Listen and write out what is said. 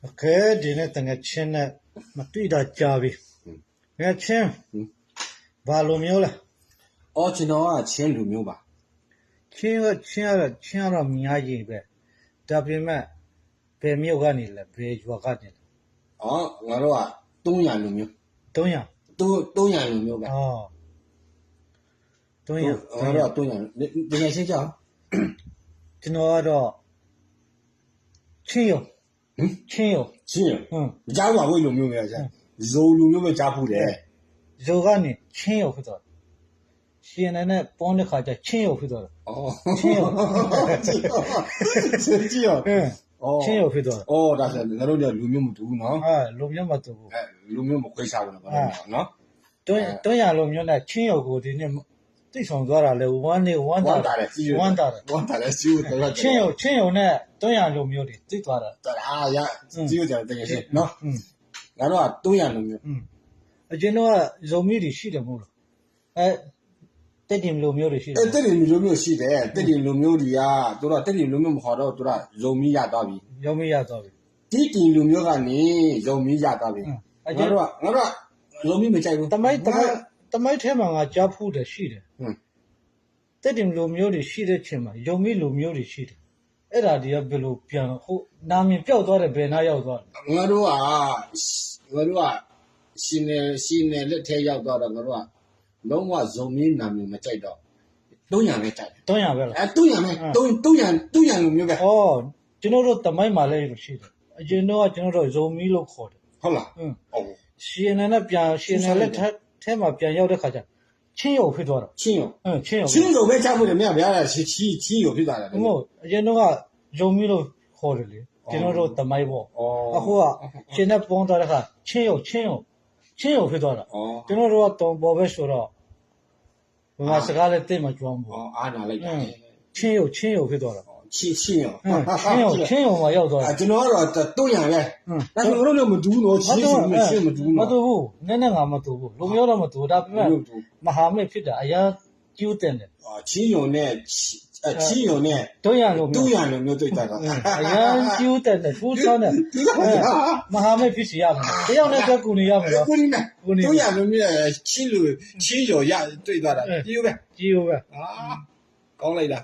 OK，ဒီနေ့တကယ်ချင်းနဲ့မတွေ့တာကြာပြီ။ငါချင်းဘာလိုမျိုးလဲ။ အော်ကျွန်တော်ကချင်းလူမျိုးပါ ချင်းကတော့မြားကြီးပဲ။ဒါပေမဲ့ဘယ်မြို့ကနေလဲဘယ်ရွာကနေလဲ အော်ငါတို့က300လူမျိုး 300 300လူမျိုးပဲ အော်300 ငါတို့က300တကယ်ရှင်းကြအောင် ကျွန်တော်ကတော့ချင်းရုံ ချင်းရမကြားဘူးဝိလူမျိုးပဲကြာဇိုလူမျိုးပဲကြားဘူးတယ် ဇိုကနေချင်းရုံဖြစ်သွားတယ်။ရှင်နဲ့ပေါင်းတဲ့ခါကျချင်းရုံဖြစ်သွားတယ် အော် ချင်းရုံ ကြည့်ရအော် ချင်းရုံဖြစ်သွားတယ် အော်ဒါဆိုငါတို့ကလူမျိုးမတူဘူးနော် လူမျိုးမတူဘူး လူမျိုးမခွဲခြားဘူးနော်နော် 300လူမျိုးနဲ့ချင်းရုံကိုဒီနေ့သိဆောင်သွားတာလေဝမ်းတာတယ် စီးတယ် ချင်းရုံနဲ့300လူမျိုးတွေသိသွားတာ ဒါရစီးရတယ်တကယ်ရှင်းနော်ငါတို့က300လူမျိုး အကျဉ်းတော့ဇုံမျိုးတွေရှိတယ်မဟုတ်လားတက်တင်လူမျိုးတွေရှိတယ် တက်တင်လူမျိုးရှိတယ်တက်တင်လူမျိုးတွေကတို့တော့တက်တင်လူမျိုးမခေါ်တော့တို့ကဇုံမီးရသွားပြီ ရုံမရသွားပြီ တီးတင်လူမျိုးကနေဇုံမီးရသွားပြီငါတို့ကဇုံမီးမကြိုက်ဘူး တမိုက်ထဲမှာငါကြားဖူးတယ်ရှိတယ်တက်တင်လူမျိုးတွေရှိတဲ့ချိန်မှာရုံမီလူမျိုးတွေရှိတယ်အဲ့ဒါတွေကဘယ်လိုပြန်ဟုတ်နာမည်ပျောက်သွားတယ်ဘယ်နာရောက်သွားလဲ ငါတို့ကရှင်နယ်လက်ထဲရောက်သွားတော့ငါတို့ကလုံးဝဇုံမီးနာမည်မကြိုက်တော့300ပဲကြိုက် 300ပဲလား 300ပဲ300လူမျိုးပဲ ဩကျွန်တော်တို့တမိုက်မှာလည်းရှိတယ်အကျဉ်းတော့ကျွန်တော်တို့ဇုံမီလို့ခေါ်တယ် ဟုတ်လား ဟုတ်ရှင်နဲ့လက်ထဲမှာပြန်ရောက်တဲ့ခါကျချင်းရုံဖြစ်သွားတာ ချင်းရော ချင်းရုံ ချင်းရောပဲကြားဖို့တယ်မြတ်ဗျာချင်းရောဖြစ်သွားတယ် ဟုတ်အရင်တော့ဇုံမီလို့ခေါ်တယ်လေကျွန်တော်တို့တမိုက်ပေါ့အခုကရှင်နဲ့ပေါင်းသွားတဲ့ခါချင်းရုံဖြစ်သွားတာကျွန်တော်တို့ကတုံပေါ်ပဲဆိုတော့ငါစကားလည်းသိမှကြွမ်းဘူး အားနာလိုက်တယ် ချင်းရုံဖြစ်သွားတာ ချင်းရော ချင်းရုံမှာရောက်သွားတာ ကျွန်တော်ကတော့300ပဲဒါဆိုတော့လည်းမတူဘူးနော်ချင်းမတူဘူး မ နော် တူဘူးနည်းနည်းငါမတူဘူးလူမျိုးတော့မတူဒါပေမဲ့မဟာမိတ်ဖြစ်တာအရာကျူးတယ် ချင်းရောနဲ့300လူမျိုး 300လူမျိုးတွေ့တာတော့ အရန်ကျူးတယ်ထူးဆန်းတယ်မဟာမိတ်ဖြစ်စီရမယ်တယောက်နဲ့တက်ကူနေရမယ်နော် ကိုနေ300လူမျိုးချင်းရောရတွေ့သွားတာကြည့်ဦးပဲ ကြည့်ဦးပဲ ကောင်းလိုက်တာ